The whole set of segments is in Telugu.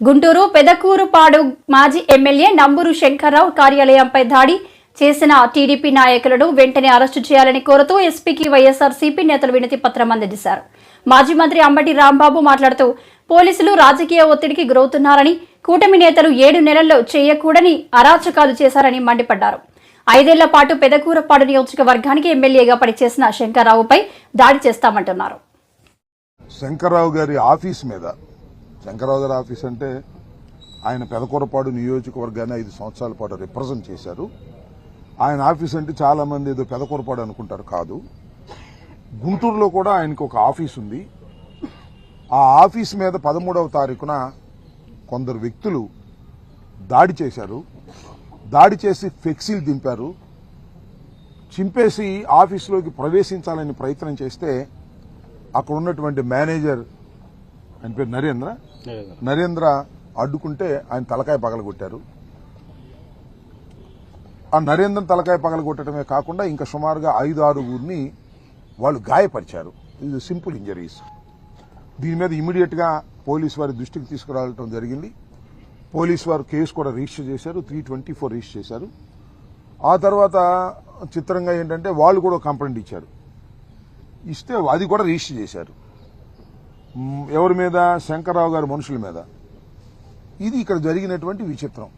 గుంటూరు పెదకూరుపాడు మాజీ ఎమ్మెల్యే నంబూరు శంకర్రావు కార్యాలయంపై దాడి చేసిన టీడీపీ నాయకులను వెంటనే అరెస్టు చేయాలని కోరుతూ ఎస్పీకి వైఎస్ఆర్సీపీ నేతలు వినతి పత్రం అందజేశారు. మాజీ మంత్రి అంబటి రాంబాబు మాట్లాడుతూ పోలీసులు రాజకీయ ఒత్తిడికి గురవుతున్నారని, కూటమి నేతలు 7 నెలల్లో చేయకూడని అరాచకాలు చేశారని మండిపడ్డారు. 5 ఏళ్ల పాటు పెదకూరుపాడు నియోజకవర్గానికి ఎమ్మెల్యేగా పనిచేసిన శంకర్రావుపై దాడి చేస్తామంటున్నారు. శంకర్రావు గారి ఆఫీస్ మీద, శంకర్రావు గారి ఆఫీస్ అంటే ఆయన పెదకూరపాడు నియోజకవర్గాన్ని 5 సంవత్సరాల పాటు రిప్రజెంట్ చేశారు. ఆయన ఆఫీస్ అంటే చాలా మంది ఏదో పెదకూరపాడు అనుకుంటారు, కాదు. గుంటూరులో కూడా ఆయనకు ఒక ఆఫీస్ ఉంది. ఆ ఆఫీస్ మీద 13వ తారీఖున కొందరు వ్యక్తులు దాడి చేశారు. దాడి చేసి ఫ్లెక్సీలు దింపారు. చింపేసి ఆఫీసులోకి ప్రవేశించాలని ప్రయత్నం చేస్తే అక్కడ ఉన్నటువంటి మేనేజర్, ఆయన పేరు నరేంద్ర అడ్డుకుంటే ఆయన తలకాయ పగలగొట్టారు. ఆ నరేంద్రన్ తలకాయ పగలగొట్టడమే కాకుండా ఇంకా సుమారుగా 5-6 వాళ్ళు గాయపరిచారు. ఇది సింపుల్ ఇంజరీస్. దీని మీద ఇమీడియట్ గా పోలీసు వారి దృష్టికి తీసుకురావడం జరిగింది. పోలీసు వారు కేసు కూడా రిజిస్టర్ చేశారు, 324 రిజిస్టర్ చేశారు. ఆ తర్వాత చిత్రంగా ఏంటంటే వాళ్ళు కూడా కంప్లైంట్ ఇచ్చారు. ఇస్తే అది కూడా రిజిస్టర్ చేశారు. ఎవరి మీద? శంకర్రావు గారి మనుషుల మీద. ఇది ఇక్కడ జరిగినటువంటి విచిత్రం.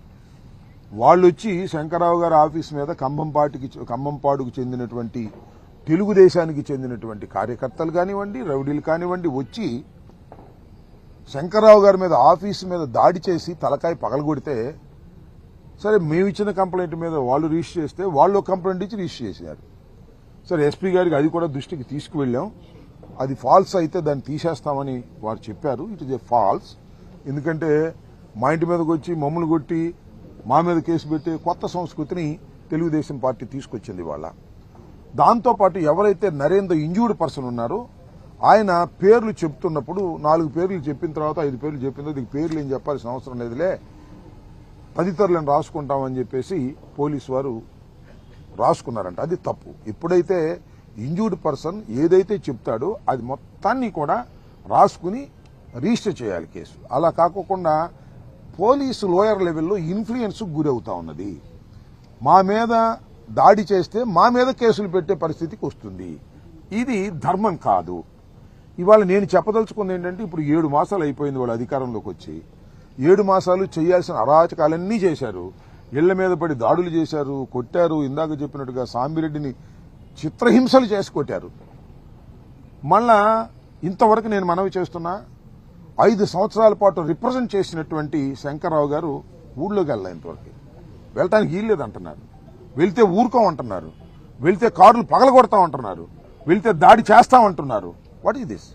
వాళ్ళు వచ్చి శంకర్రావు గారి ఆఫీస్ మీద కంభంపాడుకు చెందినటువంటి తెలుగుదేశానికి చెందినటువంటి కార్యకర్తలు కానివ్వండి, రౌడీలు కానివ్వండి, వచ్చి శంకర్రావు గారి మీద ఆఫీసు మీద దాడి చేసి తలకాయ పగలగొడితే, సరే మేము ఇచ్చిన కంప్లైంట్ మీద వాళ్ళు రిజిస్టర్ చేస్తే వాళ్ళు కంప్లైంట్ ఇచ్చి రిజిస్టర్ చేశారు. సరే ఎస్పీ గారికి అది కూడా దృష్టికి తీసుకువెళ్ళాం. అది ఫాల్స్ అయితే దాన్ని తీసేస్తామని వారు చెప్పారు. It is a falls. ఎందుకంటే మా ఇంటి మీదకి వచ్చి మమ్మల్ని కొట్టి మా మీద కేసు పెట్టే కొత్త సంస్కృతిని తెలుగుదేశం పార్టీ తీసుకొచ్చింది వాళ్ళ. దాంతోపాటు ఎవరైతే నరేంద్ర ఇంజూర్డ్ పర్సన్ ఉన్నారో ఆయన పేర్లు చెప్తున్నప్పుడు 4 పేర్లు చెప్పిన తర్వాత 5 పేర్లు చెప్పిన తర్వాత దీనికి పేర్లు ఏం చెప్పాల్సిన అవసరం లేదులే, తదితరులను రాసుకుంటామని చెప్పేసి పోలీసు వారు రాసుకున్నారంట. అది తప్పు. ఎప్పుడైతే ఇంజూర్డ్ పర్సన్ ఏదైతే చెప్తాడో అది మొత్తాన్ని కూడా రాసుకుని రిజిస్టర్ చేయాలి కేసు. అలా కాకుండా పోలీసు లోయర్ లెవెల్లో ఇన్ఫ్లుయెన్స్ గురవుతా ఉన్నది. మా మీద దాడి చేస్తే మా మీద కేసులు పెట్టే పరిస్థితికి వస్తుంది. ఇది ధర్మం కాదు. ఇవాళ నేను చెప్పదలుచుకుంది ఏంటంటే, ఇప్పుడు 7 మాసాలు అయిపోయింది వాళ్ళు అధికారంలోకి వచ్చి. 7 మాసాలు చేయాల్సిన అరాచకాలన్నీ చేశారు. ఇళ్ల మీద పడి దాడులు చేశారు, కొట్టారు. ఇందాక చెప్పినట్టుగా సాంబిరెడ్డిని చిత్రహింసలు చేసి కొట్టారు. మళ్ళా ఇంతవరకు నేను మనవి చేస్తున్నా, 5 సంవత్సరాల పాటు రిప్రజెంట్ చేసినటువంటి శంకర్రావు గారు ఊళ్ళోకి వెళ్ళాలి. ఇంతవరకు వెళ్ళటానికి వీల్లేదంటున్నారు. వెళ్తే ఊరుకోమంటున్నారు, వెళ్తే కార్లు పగలగొడతామంటున్నారు, వెళ్తే దాడి చేస్తామంటున్నారు. What is this?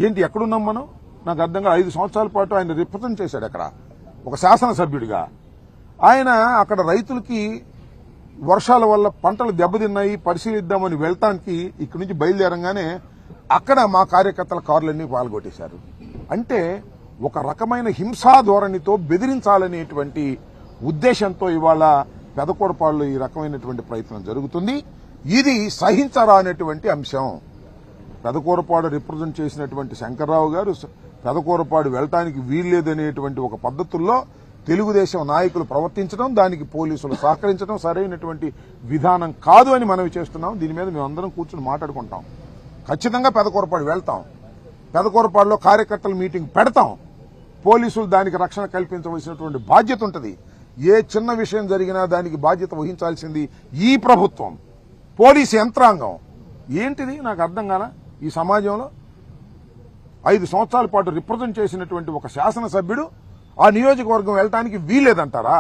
ఏంటి, ఎక్కడున్నాం మనం? నాకు అర్థంగా 5 సంవత్సరాల పాటు ఆయన రిప్రజెంట్ చేశాడు అక్కడ ఒక శాసనసభ్యుడిగా. ఆయన అక్కడ రైతులకి వర్షాల వల్ల పంటలు దెబ్బతిన్నాయి పరిశీలిద్దామని వెళ్తానికి ఇక్కడి నుంచి బయలుదేరంగానే అక్కడ మా కార్యకర్తల కార్లన్నీ పాల్గొట్టేశారు. అంటే ఒక రకమైన హింసా ధోరణితో బెదిరించాలనేటువంటి ఉద్దేశంతో ఇవాళ పెదకూరపాడులో ఈ రకమైనటువంటి ప్రయత్నం జరుగుతుంది. ఇది సహించరానటువంటి అంశం. పెదకూరపాడు రిప్రజెంట్ చేసినటువంటి శంకర్రావు గారు పెదకూరపాడు వెళ్లటానికి వీల్లేదనేటువంటి ఒక పద్ధతుల్లో తెలుగుదేశం నాయకులు ప్రవర్తించడం, దానికి పోలీసులు సహకరించడం సరైనటువంటి విధానం కాదు అని మనవి చేస్తున్నాం. దీని మీద మేమందరం కూర్చొని మాట్లాడుకుంటాం. ఖచ్చితంగా పెదకూరపాడు వెళ్తాం. పెదకూరపాడులో కార్యకర్తల మీటింగ్ పెడతాం. పోలీసులు దానికి రక్షణ కల్పించవలసినటువంటి బాధ్యత ఉంటుంది. ఏ చిన్న విషయం జరిగినా దానికి బాధ్యత వహించాల్సింది ఈ ప్రభుత్వం, పోలీసు యంత్రాంగం. ఏంటిది నాకు అర్థం కాల. ఈ సమాజంలో 5 సంవత్సరాల పాటు రిప్రజెంట్ చేసినటువంటి ఒక శాసనసభ్యుడు ఆ నియోజకవర్గం వెళ్ళటానికి వీల్లేదంటారా?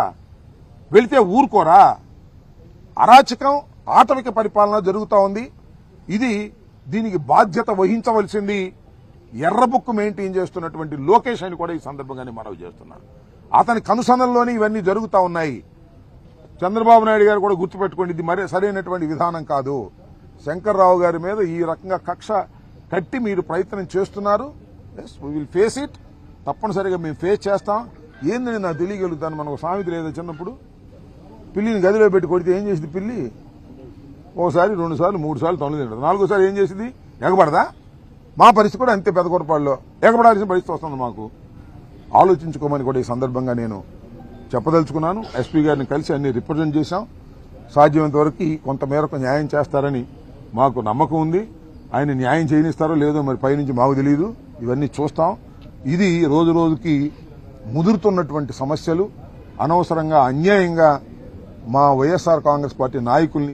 వెళితే ఊరుకోరా? అరాచకం, ఆటవిక పరిపాలన జరుగుతూ ఉంది. దీనికి బాధ్యత వహించవలసింది ఎర్రబుక్కు మెయింటైన్ చేస్తున్నటువంటి లోకేష్ అని కూడా ఈ సందర్భంగానే మనవి చేస్తున్నారు. అతని కనుసన్నల్లోనే ఇవన్నీ జరుగుతూ ఉన్నాయి. చంద్రబాబు నాయుడు గారు కూడా గుర్తుపెట్టుకోండి, ఇది మరీ సరైనటువంటి విధానం కాదు. శంకర్రావు గారి మీద ఈ రకంగా కక్ష కట్టి మీరు ప్రయత్నం చేస్తున్నారు. Yes, we will face it. తప్పనిసరిగా మేము ఫేస్ చేస్తాం. ఏందని నాకు తెలియగలుగుతాను. మనకు సామెత లేదా, చిన్నప్పుడు పిల్లిని గదిలో పెట్టి కొడితే ఏం చేసింది పిల్లి? ఓసారి 2 సార్లు 3 సార్లు తొండలు తింటుంది. 4వసారి ఏం చేసింది? ఎగబడదా? మా పరిస్థితి కూడా అంతే. పెదకూరపాడులో ఎగబడాల్సిన పరిస్థితి వస్తుంది మాకు. ఆలోచించుకోమని కూడా ఈ సందర్భంగా నేను చెప్పదలుచుకున్నాను. ఎస్పీ గారిని కలిసి అన్ని రిప్రజెంట్ చేశాం. సాధ్యమైనంత వరకు కొంతమేరకు న్యాయం చేస్తారని మాకు నమ్మకం ఉంది. ఆయన న్యాయం చేయనిస్తారో లేదో మరి పైనుంచి మాకు తెలియదు. ఇవన్నీ చూస్తాం. ఇది రోజు రోజుకి ముదురుతున్నటువంటి సమస్యలు. అనవసరంగా అన్యాయంగా మా వైఎస్ఆర్ కాంగ్రెస్ పార్టీ నాయకుల్ని